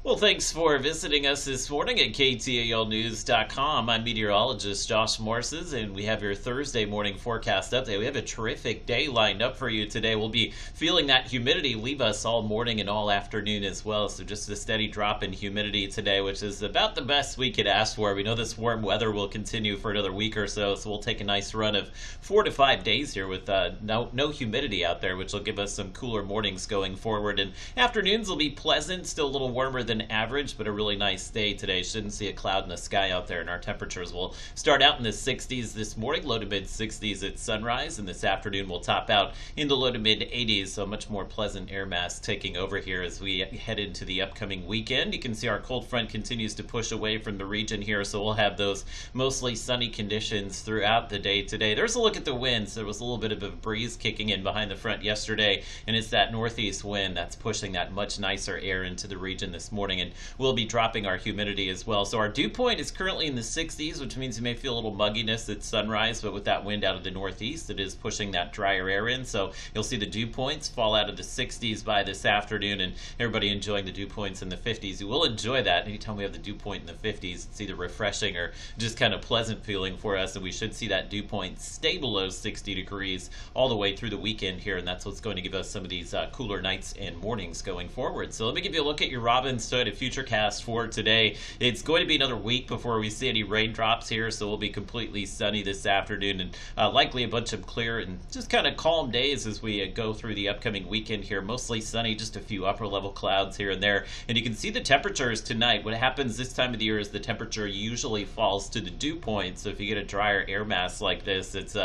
Well, thanks for visiting us this morning at KTALnews.com. I'm meteorologist Josh Morses, and we have your Thursday morning forecast update. We have a terrific day lined up for you today. We'll be feeling that humidity leave us all morning and all afternoon as well. So just a steady drop in humidity today, which is about the best we could ask for. We know this warm weather will continue for another week or so, so we'll take a nice run of 4 to 5 days here with no humidity out there, which will give us some cooler mornings going forward. And afternoons will be pleasant, still a little warmer than average, but a really nice day today. Shouldn't see a cloud in the sky out there, and our temperatures will start out in the 60s this morning, low to mid 60s at sunrise, and this afternoon will top out in the low to mid 80s, so much more pleasant air mass taking over here as we head into the upcoming weekend. You can see our cold front continues to push away from the region here, so we'll have those mostly sunny conditions throughout the day today. There's a look at the winds. There was a little bit of a breeze kicking in behind the front yesterday, and it's that northeast wind that's pushing that much nicer air into the region this morning, and we'll be dropping our humidity as well. So our dew point is currently in the 60s, which means you may feel a little mugginess at sunrise, but with that wind out of the northeast, it is pushing that drier air in. So you'll see the dew points fall out of the 60s by this afternoon, and everybody enjoying the dew points in the 50s. You will enjoy that. Anytime we have the dew point in the 50s, it's either refreshing or just kind of pleasant feeling for us, and we should see that dew point stay below 60 degrees all the way through the weekend here, and that's what's going to give us some of these cooler nights and mornings going forward. So let me give you a look at your Robins Futurecast for today. It's going to be another week before we see any raindrops here, so we'll be completely sunny this afternoon, and likely a bunch of clear and just kind of calm days as we go through the upcoming weekend here. Mostly sunny, just a few upper level clouds here and there, and you can see the temperatures tonight. What happens this time of the year is the temperature usually falls to the dew point, so if you get a drier air mass like this, it's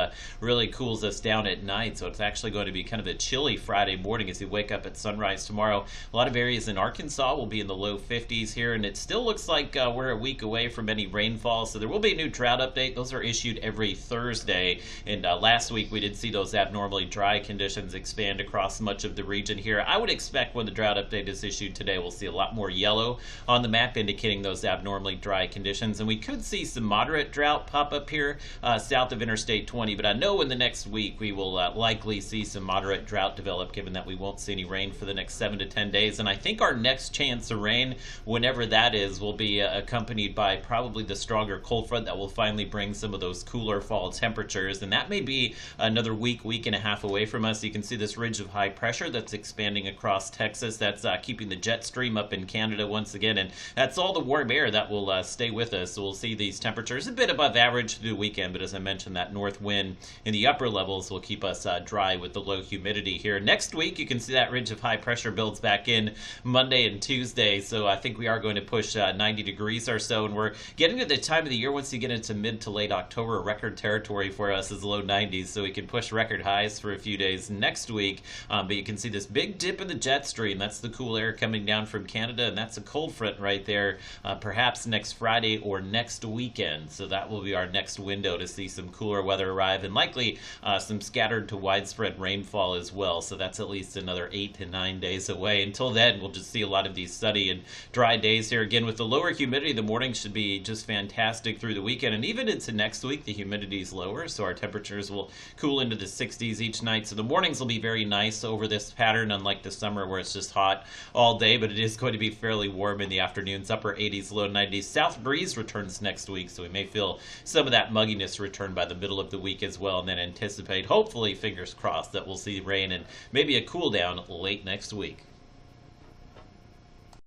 really cools us down at night, so it's actually going to be kind of a chilly Friday morning as you wake up at sunrise tomorrow. A lot of areas in Arkansas will be in the low 50s here, and it still looks like we're a week away from any rainfall, so there will be a new drought update. Those are issued every Thursday, and last week we did see those abnormally dry conditions expand across much of the region here. I would expect when the drought update is issued today, we'll see a lot more yellow on the map indicating those abnormally dry conditions, and we could see some moderate drought pop up here south of Interstate 20, but I know in the next week we will likely see some moderate drought develop, given that we won't see any rain for the next 7 to 10 days, and I think our next chance of rain, whenever that is, will be accompanied by probably the stronger cold front that will finally bring some of those cooler fall temperatures, and that may be another week and a half away from us. You can see this ridge of high pressure that's expanding across Texas. That's keeping the jet stream up in Canada once again, and that's all the warm air that will stay with us. So we'll see these temperatures a bit above average through the weekend, but as I mentioned, that north wind in the upper levels will keep us dry with the low humidity here. Next week, you can see that ridge of high pressure builds back in Monday and Tuesday, so I think we are going to push 90 degrees or so, and we're getting to the time of the year once you get into mid to late October, record territory for us is low 90s, so we can push record highs for a few days next week, but you can see this big dip in the jet stream. That's the cool air coming down from Canada, and that's a cold front right there, perhaps next Friday or next weekend, so that will be our next window to see some cooler weather arrive, and likely some scattered to widespread rainfall as well, so that's at least another 8 to 9 days away. Until then, we'll just see a lot of these sunny and dry days here. Again, with the lower humidity, the morning should be just fantastic through the weekend, and even into next week, the humidity is lower, so our temperatures will cool into the 60s each night, so the mornings will be very nice over this pattern, unlike the summer where it's just hot all day, but it is going to be fairly warm in the afternoons, upper 80s, low 90s. South breeze returns next week, so we may feel some of that mugginess return by the middle of the week as well, and then anticipate, hopefully, fingers crossed, that we'll see rain and maybe a cool down late next week.